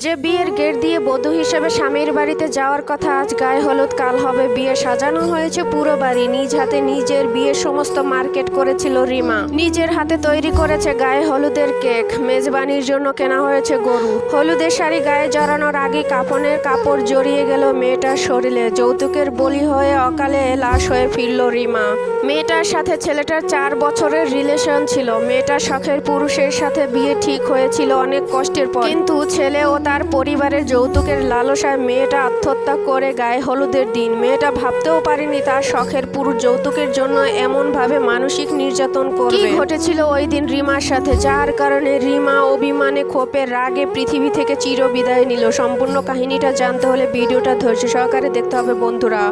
যে বিয়ের গেট দিয়ে বধূ হিসেবে স্বামীর বাড়িতে যাওয়ার কথা, আজ গায়ে হলুদ, কাল হবে বিয়ে। সাজানো হয়েছে পুরো বাড়ি। নিজ হাতে নিজের বিয়ের সমস্ত মার্কেট করেছিল রিমা। নিজের হাতে তৈরি করেছে গায়ে হলুদের কেক। মেজবানির জন্য কেনা হয়েছে গরু। হলুদের শাড়ি গায়ে জড়ানোর আগে কাফনের কাপড় জড়িয়ে গেল মেয়েটার শরীরে। যৌতুকের বলি হয়ে অকালে লাশ হয়ে ফিরল রিমা। মেয়েটার সাথে ছেলেটার 4 বছরের রিলেশন ছিল। মেয়েটার শখের পুরুষের সাথে বিয়ে ঠিক হয়েছিল অনেক কষ্টের পর, কিন্তু ছেলে ও তার পরিবারের যৌতুকের লালসায় মেয়েটা আত্মহত্যা করে গায়ে হলুদের দিন। মেয়েটা ভাবতেও পারেনি তার শখের পুরুষ যৌতুকের জন্য এমন ভাবে মানসিক নির্যাতন করবে। কি ঘটেছিল ওই দিন রিমার সাথে, যার কারণে রিমা অভিমানে, ক্ষোভে, রাগে পৃথিবী থেকে চিরবিদায় নিল? সম্পূর্ণ কাহিনীটা জানতে হলে ভিডিওটা ধৈর্য সহকারে দেখতে হবে বন্ধুরা।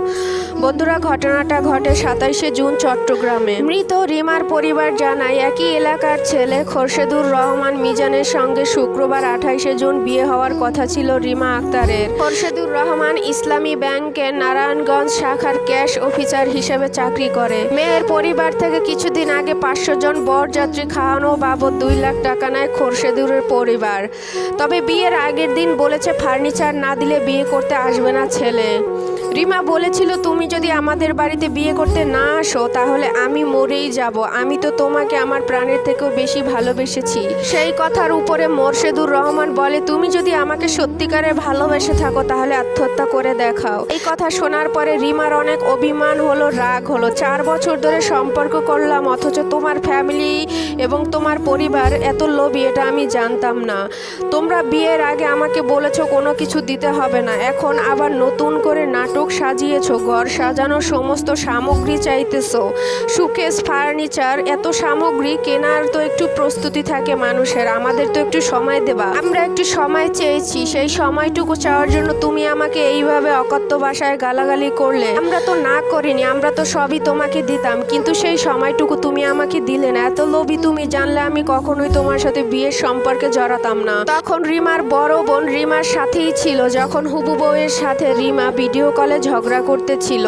ঘটনাটা ঘটে 27শে জুন চট্টগ্রামে। মৃত রিমার পরিবার জানায়, একই এলাকার ছেলে খোরশেদুর রহমান মিজানের সঙ্গে শুক্রবার 28শে জুন বিয়ে হওয়ার কথা ছিল রিমা আক্তারের। খোরশেদুর রহমান ইসলামী ব্যাংকের নারায়ণগঞ্জ শাখার ক্যাশ অফিসার হিসেবে চাকরি করে। মেয়ের পরিবার থেকে কিছুদিন আগে 500 জন বরযাত্রী খাওয়ানো বাবদ 2 লাখ টাকা নেয় খোরশেদুরের পরিবার। তবে বিয়ের আগের দিন বলেছে ফার্নিচার না দিলে বিয়ে করতে আসবে না ছেলে। রিমা বলেছিল, তুমি যদি আমাদের বাড়িতে বিয়ে করতে না আসো তাহলে আমি মরেই যাব। আমি তো তোমাকে আমার প্রাণের থেকেও বেশি ভালোবেসেছি। সেই কথার উপরে মোরশেদুর রহমান বলে, তুমি যদি আমাকে সত্যিকারে ভালোবেসে থাকো তাহলে আত্মহত্যা করে দেখাও। এই কথা শোনার পরে রিমার অনেক অভিমান হলো, রাগ হলো। 4 বছর ধরে সম্পর্ক করলাম, অথচ তোমার ফ্যামিলি এবং তোমার পরিবার এত লোভী, এটা আমি জানতাম না। তোমরা বিয়ের আগে আমাকে বলেছো কোনো কিছু দিতে হবে না, এখন আবার নতুন করে নাটক সাজিয়েছো। ঘর সাজানোর সমস্ত সামগ্রী চাইতেছো, সুকেস, ফার্নিচার, এত সামগ্রী কেনার তো একটু প্রস্তুতি থাকে মানুষের। আমাদের তো একটু সময় দেবা। আমরা একটু সময় চেয়েছি, সেই সময়টুকু চাওয়ার জন্য তুমি আমাকে এইভাবে অকথ্য ভাষায় গালাগালি করলে। আমরা তো না করিনি, আমরা তো সবই তোমাকে দিতাম, কিন্তু সেই সময়টুকু তুমি আমাকে দিলে না। এত লোভী তুমি জানলে আমি কখনোই তোমার সাথে বিয়ের সম্পর্কে জড়াতাম না। তখন রিমার বড় বোন রিমার সাথেই ছিল, যখন হুবু বউয়ের সাথে রিমা ভিডিও কলে ঝগড়া করতেছিল।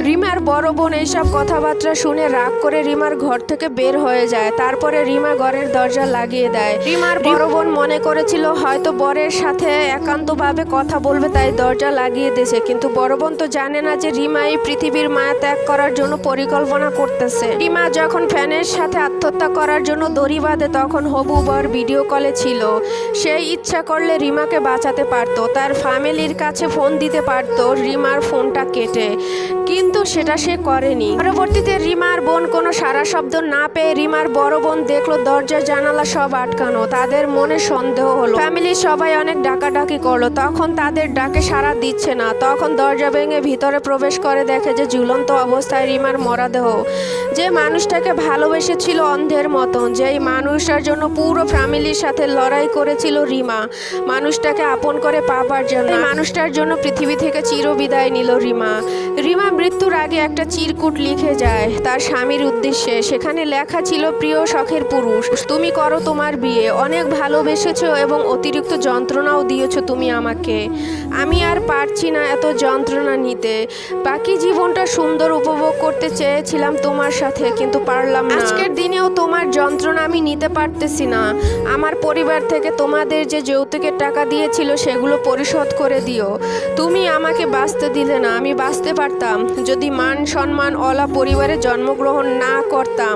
রিমার বড় বোন এইসব কথাবার্তা শুনে রাগ করে রিমার ঘর থেকে বের হয়ে যায়। তারপরে রিমা ঘরের দরজা লাগিয়ে দেয়। রিমার বড় বোন মনে করেছিল হয়তো বরের সাথে একান্তভাবে কথা বলবে, তাই দরজা লাগিয়ে দিয়েছে। কিন্তু বড় বোন তো জানে না যে রিমা এই পৃথিবীর মায়া ত্যাগ করার জন্য পরিকল্পনা করতেছে। রিমা যখন ফ্যানের সাথে আত্মহত্যা করার জন্য দড়ি বাঁধে, তখন হবু বর ভিডিও কলে ছিল। সে ইচ্ছা করলে রিমাকে বাঁচাতে পারত, তার ফ্যামিলির কাছে ফোন দিতে পারত রিমার ফোনটা কেটে, কিন্তু সেটা সে করেনি। পরবর্তীতে রিমার বোন কোনো সারা শব্দ না পেয়ে রিমার বড় বোন দেখলো দরজা জানালা সব আটকানো। তাদের মনে সন্দেহ হলো। ফ্যামিলির সবাই অনেক ডাকাডাকি করলো, তখন তাদের ডাকে সাড়া দিচ্ছে না। তখন দরজা ভেঙে ভিতরে প্রবেশ করে দেখে যে ঝুলন্ত অবস্থায় রিমার মরদেহ। যে মানুষটাকে ভালোবেসেছিল অন্ধের মতন, যেই মানুষটার জন্য পুরো ফ্যামিলির সাথে লড়াই করেছিল রিমা, মানুষটাকে আপন করে পাবার জন্য, মানুষটার জন্য পৃথিবী থেকে চিরবিদায় নিল রিমা। রিমা মৃত্যুর আগে একটা চিরকুট লিখে যায় তার স্বামীর উদ্দেশ্যে। সেখানে লেখা ছিল, প্রিয় শখের পুরুষ, তুমি করো তোমার বিয়ে। অনেক ভালোবেসেছো এবং অতিরিক্ত যন্ত্রণাও দিয়েছো তুমি আমাকে। আমি আর পারছি না এত যন্ত্রণা নিতে। বাকি জীবনটা সুন্দর উপভোগ করতে চেয়েছিলাম তোমার সাথে, কিন্তু পারলাম না। আজকের দিনেও তোমার যন্ত্রণা আমি নিতে পারতেছি না। আমার পরিবার থেকে তোমাদের যে যৌতুকের টাকা দিয়েছিল সেগুলো পরিশোধ করে দিও। তুমি আমাকে বাঁচতে দিলে না। আমি বাঁচতে পারতাম যদি মান সম্মান ওয়ালা পরিবারে জন্মগ্রহণ না করতাম।